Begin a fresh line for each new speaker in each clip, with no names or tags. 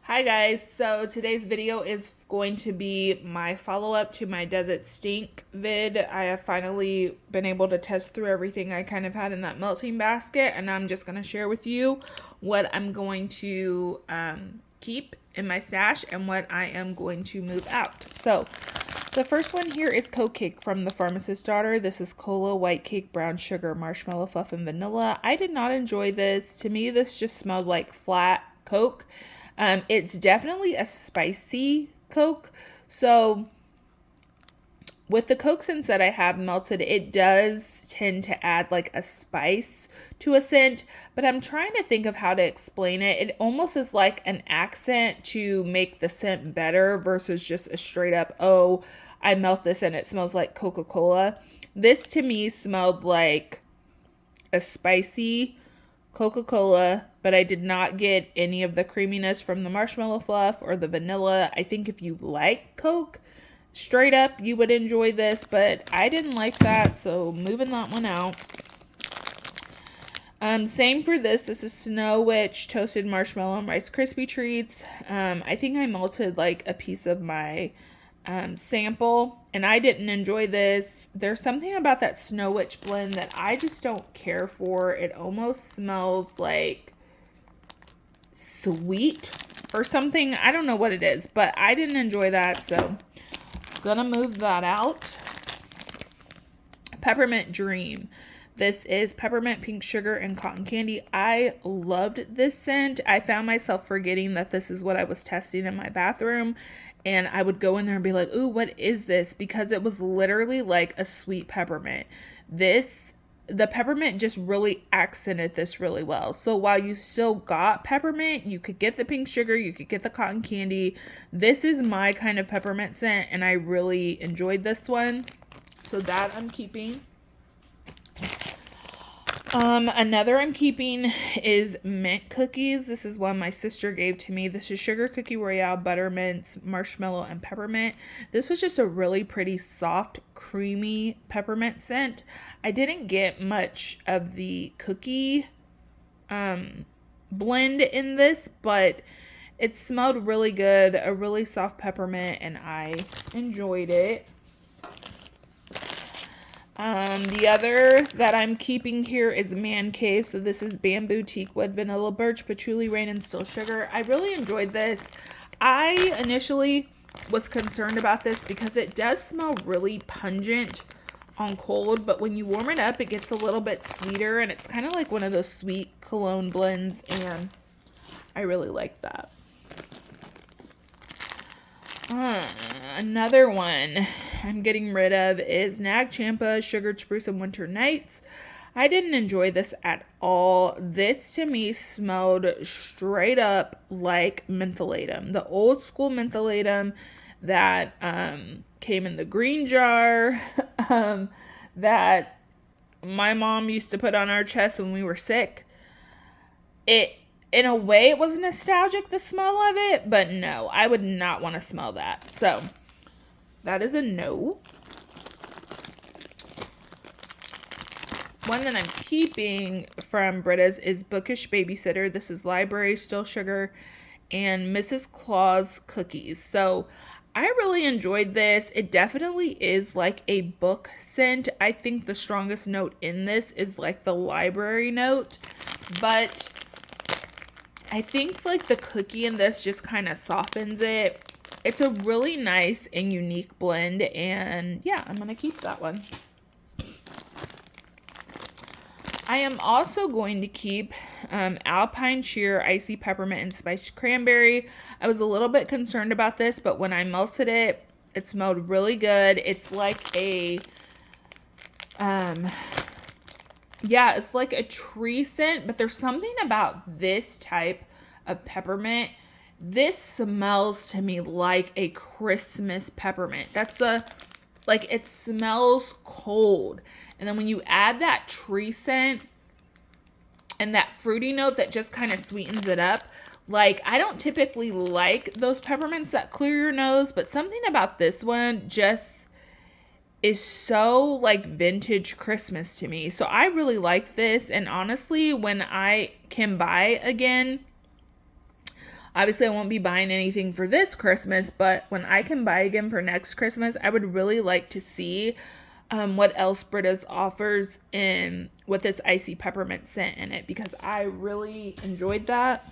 Hi guys, so today's video is going to be my follow-up to my Does It Stink vid. I have finally been able to test through everything I kind of had in that melting basket, and I'm just going to share with you what I'm going to keep in my stash and what I am going to move out. So the first one here is Coke Cake from The Pharmacist's Daughter. This is cola, white cake, brown sugar, marshmallow fluff, and vanilla. I did not enjoy this. To me, this just smelled like flat Coke. It's definitely a spicy Coke. So with the Coke scents that I have melted, it does tend to add like a spice to a scent, but I'm trying to think of how to explain it. It almost is like an accent to make the scent better versus just a straight up, oh, I melt this and it smells like Coca-Cola. This to me smelled like a spicy Coca-Cola, but I did not get any of the creaminess from the marshmallow fluff or the vanilla. I think if you like Coke straight up, you would enjoy this, but I didn't like that, so moving that one out. Same for this. This is Snow Witch toasted marshmallow and Rice Krispie treats. I think I melted like a piece of my sample, and I didn't enjoy this. There's something about that Snow Witch blend that I just don't care for. It almost smells like sweet or something. I don't know what it is, but I didn't enjoy that, so gonna move that out. Peppermint Dream. This is peppermint, pink sugar, and cotton candy. I loved this scent. I found myself forgetting that this is what I was testing in my bathroom, and I would go in there and be like, ooh, what is this? Because it was literally like a sweet peppermint. The peppermint just really accented this really well. So while you still got peppermint, you could get the pink sugar, you could get the cotton candy. This is my kind of peppermint scent, and I really enjoyed this one. So that I'm keeping. Another I'm keeping is mint cookies. This is one my sister gave to me. This is Sugar Cookie Royale, buttermint, marshmallow, and peppermint. This was just a really pretty soft, creamy peppermint scent. I didn't get much of the cookie blend in this, but it smelled really good, a really soft peppermint, and I enjoyed it. The other that I'm keeping here is Man Cave. So this is bamboo, teakwood, vanilla, birch, patchouli, rain, and still sugar. I really enjoyed this. I initially was concerned about this because it does smell really pungent on cold, but when you warm it up, it gets a little bit sweeter, and it's kind of like one of those sweet cologne blends, and I really like that. Another one I'm getting rid of is Nag Champa Sugared Spruce and Winter Nights. I didn't enjoy this at all. This to me smelled straight up like mentholatum. The old school mentholatum that came in the green jar that my mom used to put on our chest when we were sick. In a way, it was nostalgic, the smell of it, but no, I would not want to smell that. So, that is a no. One that I'm keeping from Britta's is Bookish Babysitter. This is Library, Still Sugar, and Mrs. Claus Cookies. So, I really enjoyed this. It definitely is like a book scent. I think the strongest note in this is like the library note, but I think like the cookie in this just kind of softens it. It's a really nice and unique blend, and yeah, I'm going to keep that one. I am also going to keep Alpine Cheer Icy Peppermint and Spiced Cranberry. I was a little bit concerned about this, but when I melted it, it smelled really good. It's like a it's like a tree scent, but there's something about this type of peppermint. This smells to me like a Christmas peppermint. It smells cold. And then when you add that tree scent and that fruity note that just kind of sweetens it up, like I don't typically like those peppermints that clear your nose, but something about this one just is so like vintage Christmas to me. So I really like this, and honestly, when I can buy again, Obviously, I won't be buying anything for this Christmas, but when I can buy again for next Christmas, I would really like to see what else Brita's offers in with this icy peppermint scent in it, because I really enjoyed that.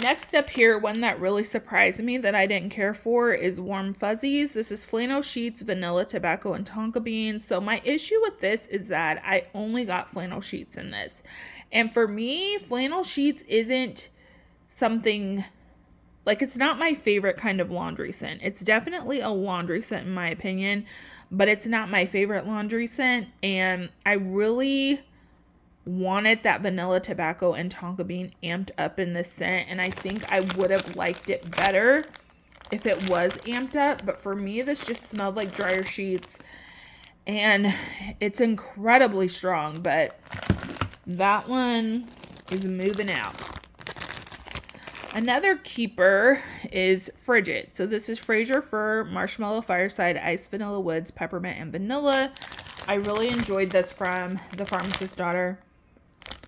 Next up here, one that really surprised me that I didn't care for is Warm Fuzzies. This is flannel sheets, vanilla, tobacco, and tonka beans. So my issue with this is that I only got flannel sheets in this. And for me, flannel sheets isn't something, like, it's not my favorite kind of laundry scent. It's definitely a laundry scent in my opinion, but it's not my favorite laundry scent. And I really wanted that vanilla, tobacco, and tonka bean amped up in this scent, and I think I would have liked it better if it was amped up. But for me, this just smelled like dryer sheets, and it's incredibly strong, but that one is moving out. Another keeper is Frigid. So this is Fraser Fir, Marshmallow Fireside, Ice Vanilla Woods, Peppermint, and Vanilla. I really enjoyed this from The Pharmacist's Daughter.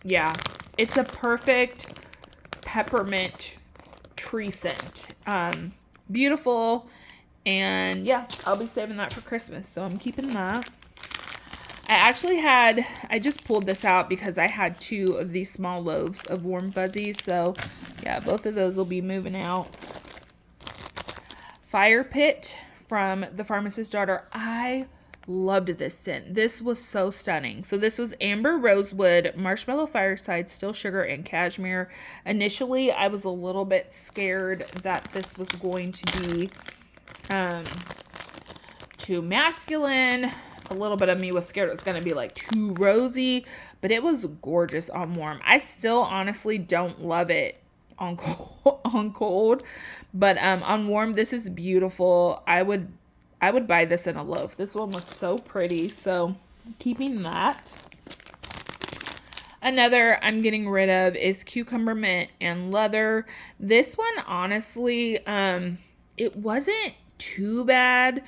Yeah, it's a perfect peppermint tree scent. Beautiful. And yeah, I'll be saving that for Christmas, so I'm keeping that. I just pulled this out because I had 2 of these small loaves of Warm Fuzzies. So yeah, both of those will be moving out. Fire Pit from The Pharmacist's Daughter. I loved this scent. This was so stunning. So this was Amber Rosewood, Marshmallow Fireside, Still Sugar, and Cashmere. Initially, I was a little bit scared that this was going to be too masculine. A little bit of me was scared it was going to be like too rosy, but it was gorgeous on warm. I still honestly don't love it on cold, but on warm, this is beautiful. I would buy this in a loaf. This one was so pretty, so keeping that. Another I'm getting rid of is Cucumber Mint and Leather. This one, honestly, it wasn't too bad.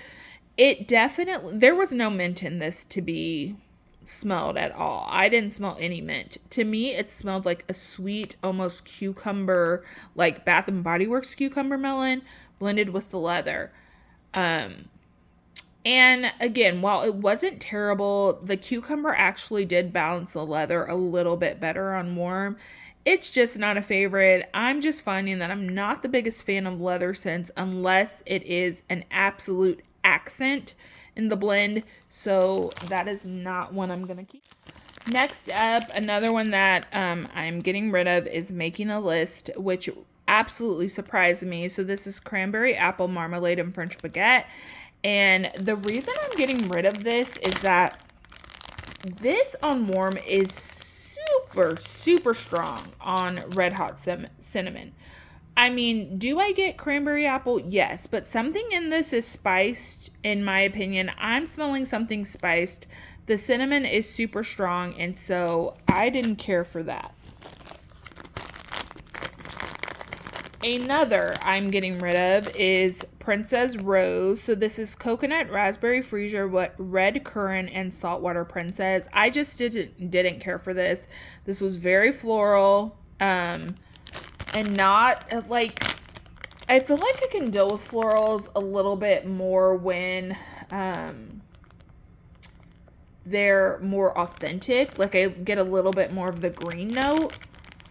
There was no mint in this to be smelled at all. I didn't smell any mint. To me, it smelled like a sweet, almost cucumber, like Bath and Body Works cucumber melon blended with the leather. And again, while it wasn't terrible, the cucumber actually did balance the leather a little bit better on warm. It's just not a favorite. I'm just finding that I'm not the biggest fan of leather scents unless it is an absolute accent in the blend. So that is not one I'm going to keep. Next up, another one that I'm getting rid of is Making a List, which absolutely surprised me. So this is Cranberry Apple Marmalade and French Baguette. And the reason I'm getting rid of this is that this on warm is super, super strong on Red Hot Cinnamon. I mean, do I get cranberry apple? Yes, but something in this is spiced, in my opinion. I'm smelling something spiced. The cinnamon is super strong, and so I didn't care for that. Another I'm getting rid of is Princess Rose. So this is coconut, raspberry freesia, red currant, and saltwater princess. I just didn't care for this. This was very floral, and not like, I feel like I can deal with florals a little bit more when they're more authentic. Like, I get a little bit more of the green note.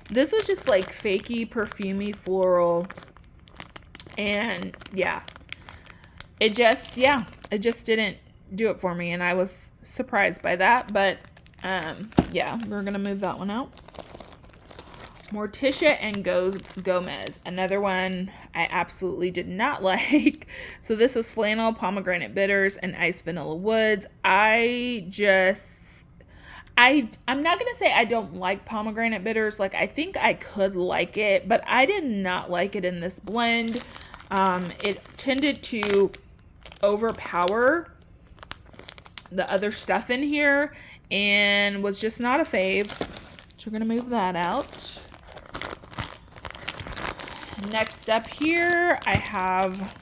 This was just like fakey, perfumey, floral. And yeah, it just didn't do it for me. And I was surprised by that. But yeah, we're going to move that one out. Morticia and Gomez. Another one I absolutely did not like. So this was Flannel, Pomegranate Bitters, and Ice Vanilla Woods. I'm not going to say I don't like pomegranate bitters. Like, I think I could like it, but I did not like it in this blend. It tended to overpower the other stuff in here and was just not a fave. So we're going to move that out. Next up here, I have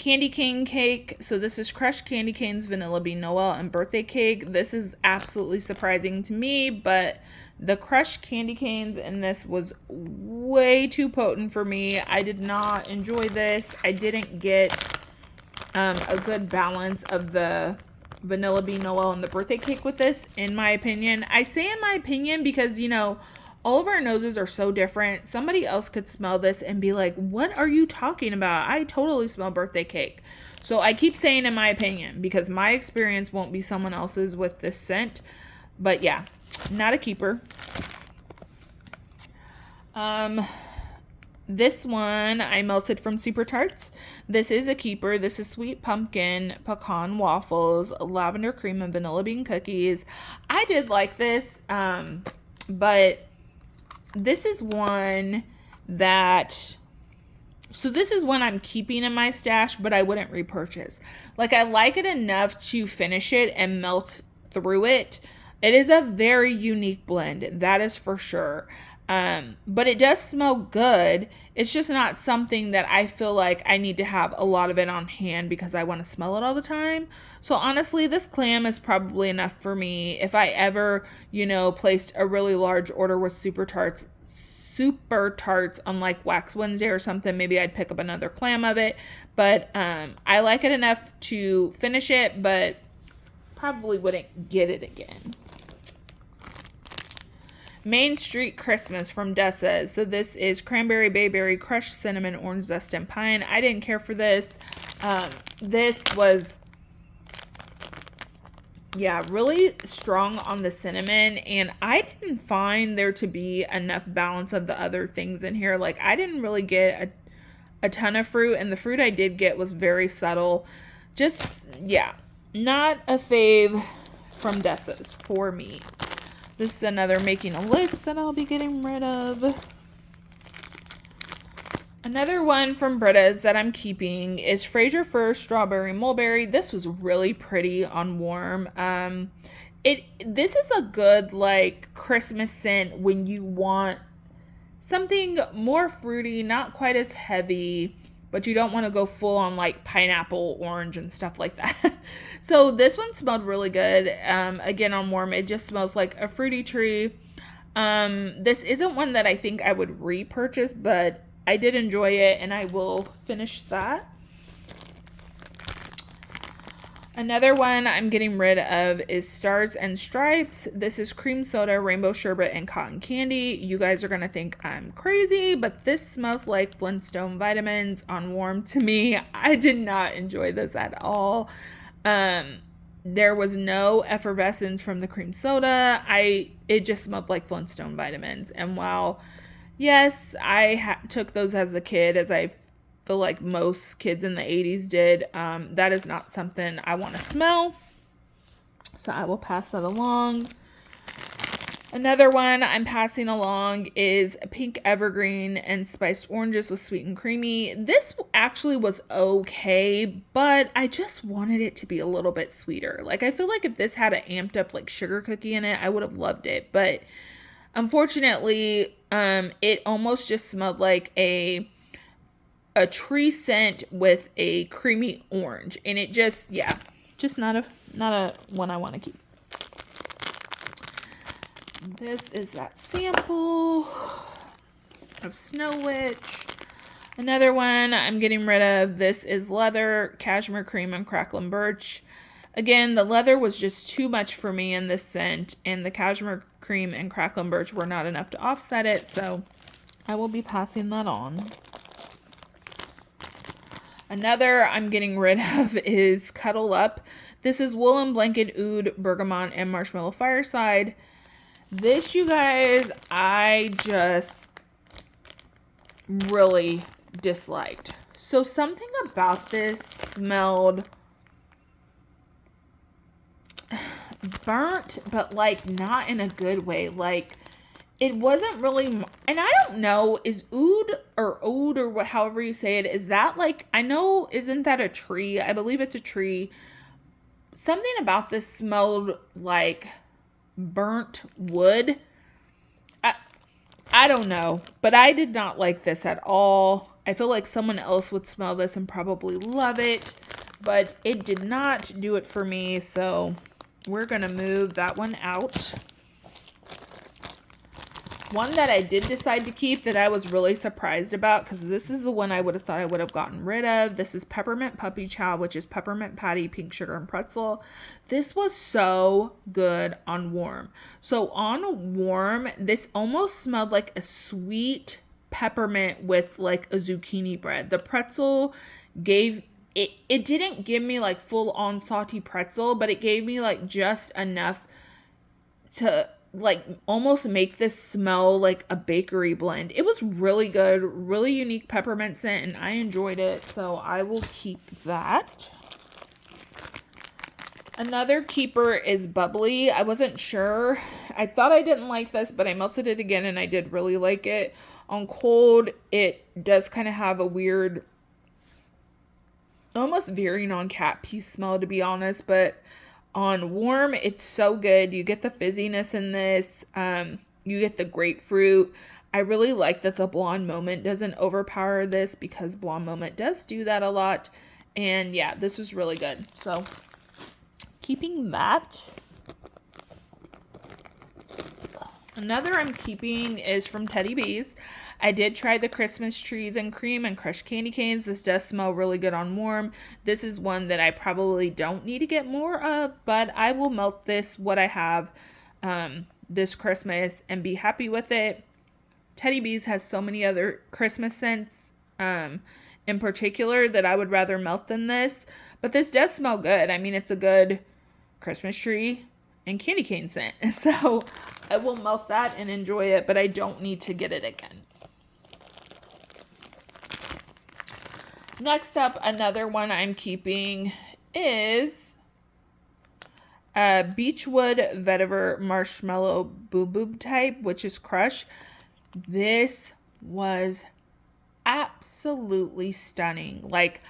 Candy cane cake. So this is crushed candy canes, vanilla bean Noel, and birthday cake. This is absolutely surprising to me, but the crushed candy canes in this was way too potent for me. I did not enjoy this. I didn't get a good balance of the vanilla bean Noel and the birthday cake with this, in my opinion. I say in my opinion because, you know, all of our noses are so different. Somebody else could smell this and be like, what are you talking about? I totally smell birthday cake. So I keep saying in my opinion because my experience won't be someone else's with this scent. But yeah, not a keeper. This one I melted from Super Tarts. This is a keeper. This is sweet pumpkin, pecan waffles, lavender cream, and vanilla bean cookies. I did like this, but this is one that, so this is one I'm keeping in my stash, but I wouldn't repurchase. Like, I like it enough to finish it and melt through it. It is a very unique blend, that is for sure. But it does smell good. It's just not something that I feel like I need to have a lot of it on hand because I want to smell it all the time. So honestly, this clam is probably enough for me. If I ever, you know, placed a really large order with Super Tarts on like Wax Wednesday or something, maybe I'd pick up another clam of it. But I like it enough to finish it, but probably wouldn't get it again. Main Street Christmas from Dessa's. So this is cranberry, bayberry, crushed cinnamon, orange zest, and pine. I didn't care for this. This was, yeah, really strong on the cinnamon, and I didn't find there to be enough balance of the other things in here. Like, I didn't really get a ton of fruit, and the fruit I did get was very subtle. Just, yeah, not a fave from Dessa's for me. This is another making a list that I'll be getting rid of. Another one from Britta's that I'm keeping is Fraser Fir Strawberry Mulberry. This was really pretty on warm. This is a good like Christmas scent when you want something more fruity, not quite as heavy, but you don't want to go full on like pineapple, orange, and stuff like that. So this one smelled really good. Again, on warm, it just smells like a fruity tree. This isn't one that I think I would repurchase, but I did enjoy it, and I will finish that. Another one I'm getting rid of is Stars and Stripes. This is cream soda, rainbow sherbet, and cotton candy. You guys are going to think I'm crazy, but this smells like Flintstone vitamins on warm to me. I did not enjoy this at all. There was no effervescence from the cream soda. It just smelled like Flintstone vitamins. And while, yes, I took those as a kid, as I feel like most kids in the 80s did, that is not something I want to smell. So I will pass that along. Another one I'm passing along is Pink Evergreen and Spiced Oranges with Sweet and Creamy. This actually was okay, but I just wanted it to be a little bit sweeter. Like, I feel like if this had an amped up like sugar cookie in it, I would have loved it. But unfortunately, it almost just smelled like a tree scent with a creamy orange, and it just, yeah, just not a one I want to keep. This is that sample of Snow Witch. Another one I'm getting rid of. This is Leather, Cashmere Cream, and Cracklin' Birch. Again, the leather was just too much for me in this scent, and the Cashmere Cream and Cracklin' Birch were not enough to offset it, so I will be passing that on. Another I'm getting rid of is Cuddle Up. This is Woolen Blanket, Oud, Bergamot, and Marshmallow Fireside. This, you guys, I just really disliked. So something about this smelled burnt, but like not in a good way. Like, it wasn't really, and I don't know, is oud or however you say it, is that like, I know, isn't that a tree? I believe it's a tree. Something about this smelled like burnt wood. I don't know, but I did not like this at all. I feel like someone else would smell this and probably love it, but it did not do it for me, so we're gonna move that one out. One that I did decide to keep that I was really surprised about, because this is the one I would have thought I would have gotten rid of. This is Peppermint Puppy Chow, which is peppermint patty, pink sugar, and pretzel. This was so good on warm. So on warm, this almost smelled like a sweet peppermint with like a zucchini bread. The pretzel gave it didn't give me like full on salty pretzel, but it gave me like just enough to like almost make this smell like a bakery blend. It was really good, really unique peppermint scent, and I enjoyed it, so I will keep that. Another keeper is Bubbly. I wasn't sure. I thought I didn't like this, but I melted it again and I did really like it. On cold, it does kind of have a weird, almost veering on cat pee smell, to be honest, but on warm, it's so good. You get the fizziness in this. You get the grapefruit. I really like that the Blonde Moment doesn't overpower this, because Blonde Moment does do that a lot. And yeah, this was really good. So keeping that. Another I'm keeping is from Teddy Bees. I did try the Christmas trees and cream and crushed candy canes. This does smell really good on warm. This is one that I probably don't need to get more of, but I will melt this, what I have, this Christmas and be happy with it. Teddy Bees has so many other Christmas scents in particular that I would rather melt than this, but this does smell good. I mean, it's a good Christmas tree and candy cane scent, so I will melt that and enjoy it, but I don't need to get it again. Next up, another one I'm keeping is Beechwood Vetiver Marshmallow Boob Boob type, which is Crush. This was absolutely stunning. Like,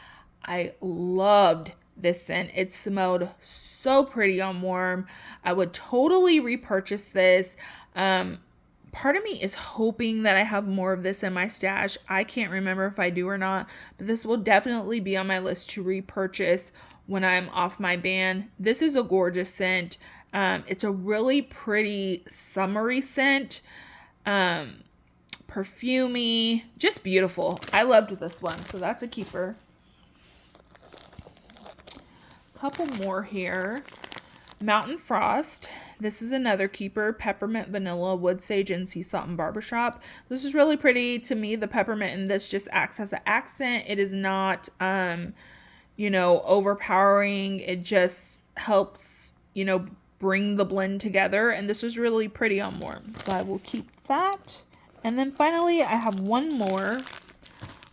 I loved this scent. It smelled so pretty on warm. I would totally repurchase this. Part of me is hoping that I have more of this in my stash. I can't remember if I do or not, but this will definitely be on my list to repurchase when I'm off my ban. This is a gorgeous scent. It's a really pretty summery scent. Perfumey, just beautiful. I loved this one, so that's a keeper. Couple more here. Mountain Frost. This is another keeper. Peppermint, vanilla, wood sage, and sea salt and barbershop. This is really pretty. To me, the peppermint in this just acts as an accent. It is not, overpowering. It just helps, bring the blend together. And this was really pretty on warm. So I will keep that. And then finally, I have one more,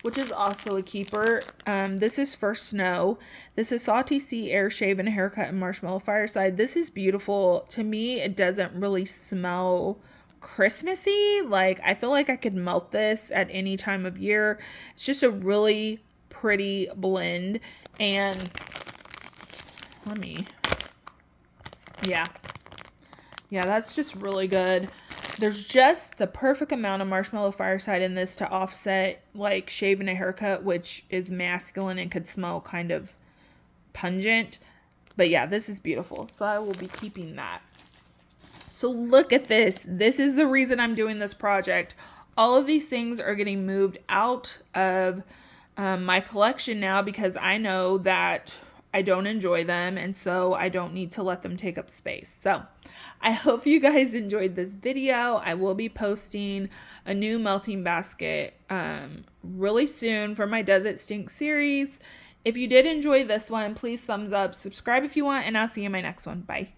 which is also a keeper. This is First Snow. This is Salty Sea Air Shave and Haircut and Marshmallow Fireside. This is beautiful. To me, it doesn't really smell Christmassy. Like, I feel like I could melt this at any time of year. It's just a really pretty blend. And yeah, that's just really good. There's just the perfect amount of Marshmallow Fireside in this to offset like Shave and a Haircut, which is masculine and could smell kind of pungent. But yeah, this is beautiful. So I will be keeping that. So look at this. This is the reason I'm doing this project. All of these things are getting moved out of my collection now, because I know that I don't enjoy them, and so I don't need to let them take up space. So I hope you guys enjoyed this video. I will be posting a new melting basket really soon for my Does It Stink series. If you did enjoy this one, please thumbs up, subscribe if you want, and I'll see you in my next one. Bye.